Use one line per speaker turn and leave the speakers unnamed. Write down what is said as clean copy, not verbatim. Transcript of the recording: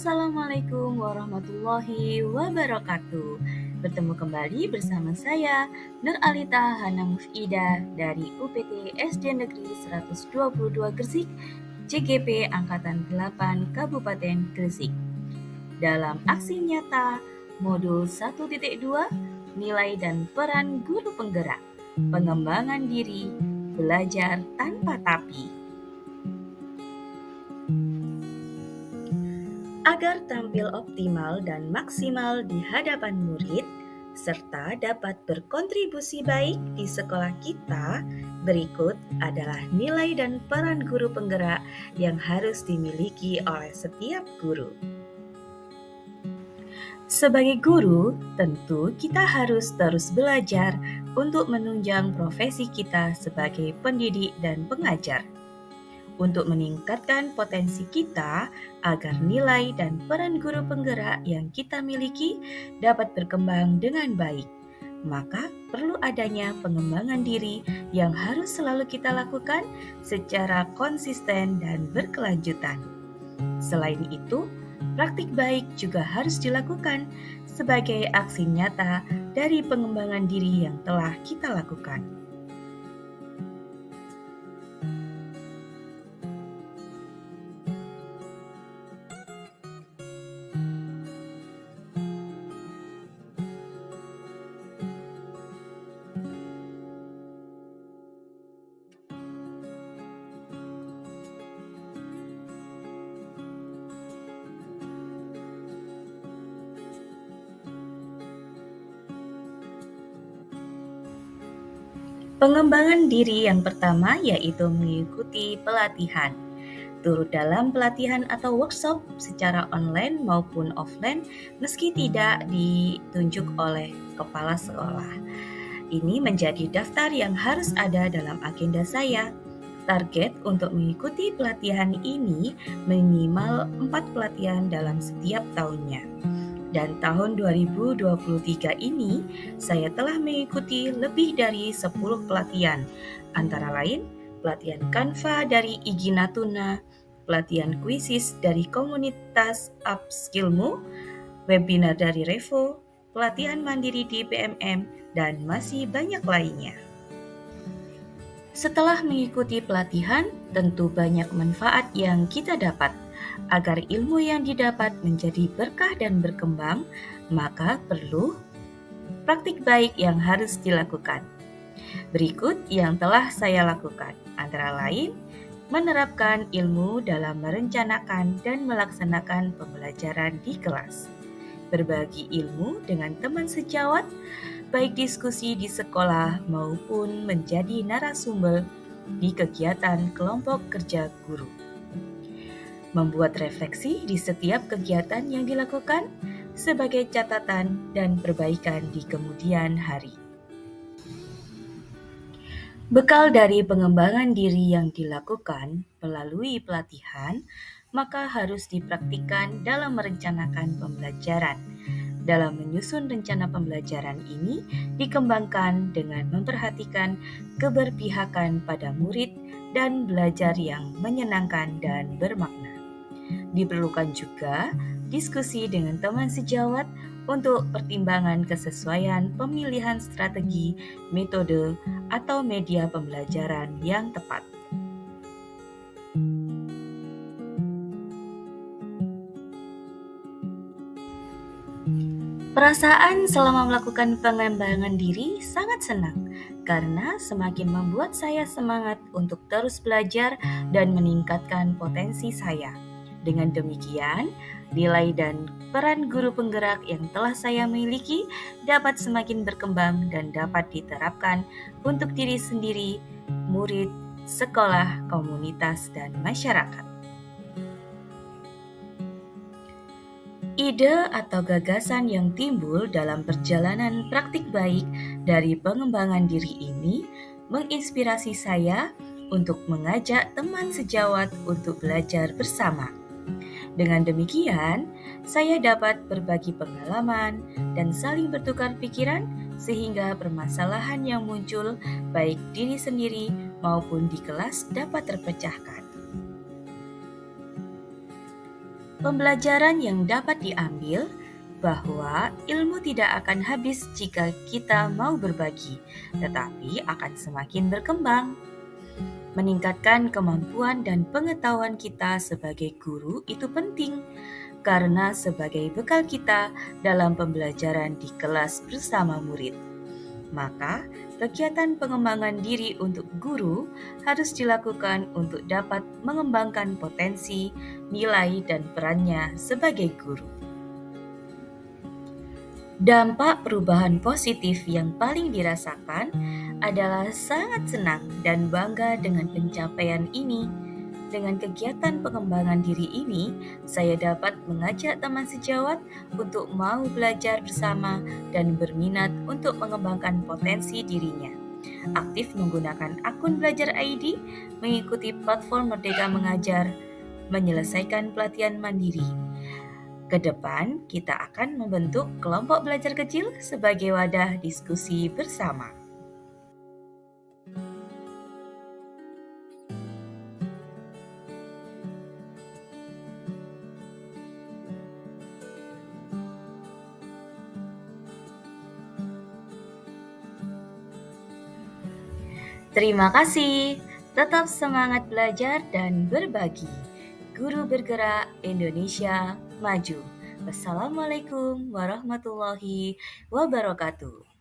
Assalamualaikum warahmatullahi wabarakatuh. Bertemu kembali bersama saya, Nur Alita Hana Mufida dari UPT SD Negeri 122 Gresik, CGP Angkatan 8 Kabupaten Gresik. Dalam aksi nyata modul 1.2, nilai dan peran guru penggerak, pengembangan diri, belajar tanpa tapi. Agar tampil optimal dan maksimal di hadapan murid, serta dapat berkontribusi baik di sekolah kita, berikut adalah nilai dan peran guru penggerak yang harus dimiliki oleh setiap guru. Sebagai guru, tentu kita harus terus belajar untuk menunjang profesi kita sebagai pendidik dan pengajar, untuk meningkatkan potensi kita agar nilai dan peran guru penggerak yang kita miliki dapat berkembang dengan baik. Maka perlu adanya pengembangan diri yang harus selalu kita lakukan secara konsisten dan berkelanjutan. Selain itu, praktik baik juga harus dilakukan sebagai aksi nyata dari pengembangan diri yang telah kita lakukan. Pengembangan diri yang pertama yaitu mengikuti pelatihan. Turut dalam pelatihan atau workshop secara online maupun offline meski tidak ditunjuk oleh kepala sekolah. Ini menjadi daftar yang harus ada dalam agenda saya. Target untuk mengikuti pelatihan ini minimal 4 pelatihan dalam setiap tahunnya. Dan tahun 2023 ini, saya telah mengikuti lebih dari 10 pelatihan, antara lain pelatihan Canva dari Igi Natuna, pelatihan Quizzes dari komunitas Upskillmu, webinar dari Revo, pelatihan mandiri di PMM, dan masih banyak lainnya. Setelah mengikuti pelatihan, tentu banyak manfaat yang kita dapat. Agar ilmu yang didapat menjadi berkah dan berkembang, maka perlu praktik baik yang harus dilakukan. Berikut yang telah saya lakukan, antara lain menerapkan ilmu dalam merencanakan dan melaksanakan pembelajaran di kelas, berbagi ilmu dengan teman sejawat, baik diskusi di sekolah maupun menjadi narasumber di kegiatan kelompok kerja guru. Membuat refleksi di setiap kegiatan yang dilakukan sebagai catatan dan perbaikan di kemudian hari. Bekal dari pengembangan diri yang dilakukan melalui pelatihan, maka harus dipraktikkan dalam merencanakan pembelajaran. Dalam menyusun rencana pembelajaran ini dikembangkan dengan memperhatikan keberpihakan pada murid dan belajar yang menyenangkan dan bermakna. Diperlukan juga diskusi dengan teman sejawat untuk pertimbangan kesesuaian pemilihan strategi, metode, atau media pembelajaran yang tepat. Perasaan selama melakukan pengembangan diri sangat senang karena semakin membuat saya semangat untuk terus belajar dan meningkatkan potensi saya. Dengan demikian, nilai dan peran guru penggerak yang telah saya miliki dapat semakin berkembang dan dapat diterapkan untuk diri sendiri, murid, sekolah, komunitas, dan masyarakat. Ide atau gagasan yang timbul dalam perjalanan praktik baik dari pengembangan diri ini menginspirasi saya untuk mengajak teman sejawat untuk belajar bersama. Dengan demikian, saya dapat berbagi pengalaman dan saling bertukar pikiran sehingga permasalahan yang muncul baik diri sendiri maupun di kelas dapat terpecahkan. Pembelajaran yang dapat diambil bahwa ilmu tidak akan habis jika kita mau berbagi, tetapi akan semakin berkembang. Meningkatkan kemampuan dan pengetahuan kita sebagai guru itu penting, karena sebagai bekal kita dalam pembelajaran di kelas bersama murid. Maka, kegiatan pengembangan diri untuk guru harus dilakukan untuk dapat mengembangkan potensi, nilai, dan perannya sebagai guru. Dampak perubahan positif yang paling dirasakan adalah sangat senang dan bangga dengan pencapaian ini. Dengan kegiatan pengembangan diri ini, saya dapat mengajak teman sejawat untuk mau belajar bersama dan berminat untuk mengembangkan potensi dirinya. Aktif menggunakan akun Belajar ID, mengikuti platform Merdeka Mengajar, menyelesaikan pelatihan mandiri. Ke depan, kita akan membentuk kelompok belajar kecil sebagai wadah diskusi bersama. Terima kasih. Tetap semangat belajar dan berbagi. Guru bergerak Indonesia maju. Wassalamualaikum warahmatullahi wabarakatuh.